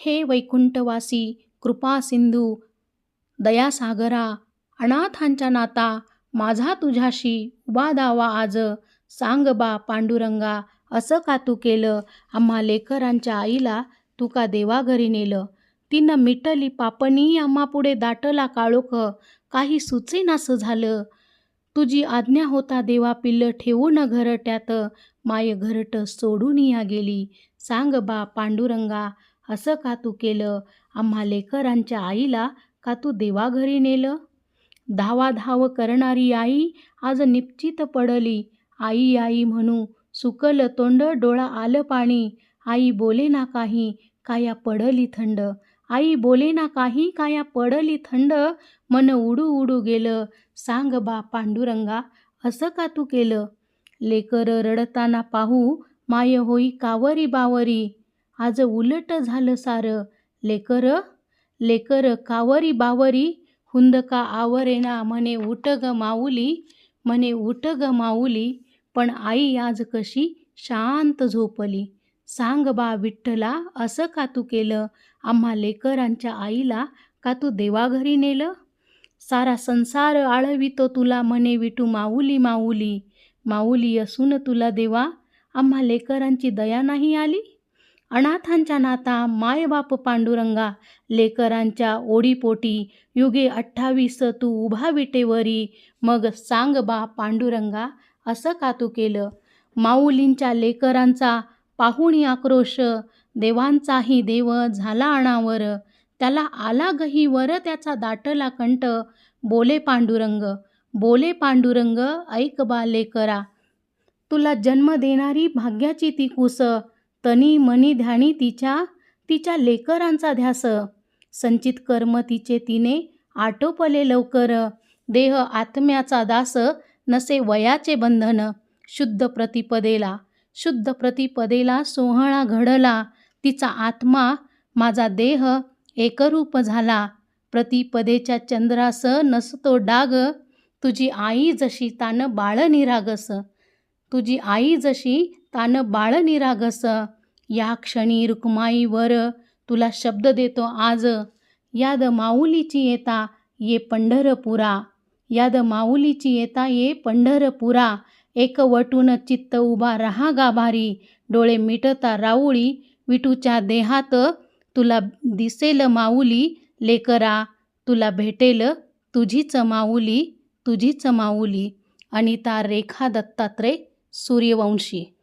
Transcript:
हे वैकुंठवासी कृपा सिंधू दयासागरा, अनाथांच्या नाता माझा तुझ्याशी उभा दावा आज. सांग बा पांडुरंगा, असं का तू केलं? आम्हा लेकरांच्या आईला तू का देवाघरी नेलं? तिनं मिटली पापणी, आम्हा पुढे दाटला काळोख. काही सुचेनासं झालं. तुझी आज्ञा होता देवा, पिल्लं ठेवून घरट्यात. माय घरट सोडून या गेली. सांग बा पांडुरंगा, असं का तू केलं? आम्हा लेकरांच्या आईला का तू देवाघरी नेलं? धावाधाव करणारी आई आज निश्चित पडली. आई आई म्हणू सुकल तोंड, डोळा आलं पाणी. आई बोले ना काही, काया पडली थंड. आई बोले ना काही, काया पडली थंड. मन उडू उडू गेलं. सांग बा पांडुरंगा, असं का तू केलं? लेकर रडताना पाहू माय होई कावरी बावरी. आज उलट झालं सारं. लेकर कावरी बावरी. हुंदका आवरेना म्हणे उठ ग माऊली, म्हणे उठ ग माऊली. पण आई आज कशी शांत झोपली. सांग बा विठ्ठला, असं का तू केलं? आम्हा लेकरांच्या आईला का तू देवाघरी नेलं? सारा संसार आळवितो तुला, म्हणे विठू माऊली माऊली. माऊली असून तुला देवा, आम्हा लेकरांची दया नाही आली. अनाथांच्या नाता मायबाप पांडुरंगा, लेकरांच्या ओढीपोटी युगे 28 तू उभा विटेवरी. मग सांग बा पांडुरंगा, असं का तू केलं? माऊलींच्या लेकरांचा पाहुणी आक्रोश, देवांचाही देव झाला अनावर. त्याला आला गहीवर, त्याचा दाटला कंठ. बोले पांडुरंग, ऐक बा लेकरा. तुला जन्म देणारी भाग्याची ती कूस. तनी मनी ध्यानी तिच्या लेकरांचा ध्यास. संचित कर्म तिचे तिने आटोपले लवकर. देह आत्म्याचा दास, नसे वयाचे बंधन. शुद्ध प्रतिपदेला सोहळा घडला. तिचा आत्मा माझा देह एकरूप झाला. प्रतिपदेच्या चंद्रास नसतो डाग. तुझी आई जशी तान बाळ निरागस. या क्षणी रुक्माईवर तुला शब्द देतो आज. याद माऊलीची येता ये पंढरपुरा. एकवटून चित्त उभा रहा गाभारी. डोळे मिटता राऊळी, विठूच्या देहात तुला दिसेल माऊली. लेकरा तुला भेटेल तुझीच माऊली. अनिता रेखा दत्तात्रय, सूर्यवंशी.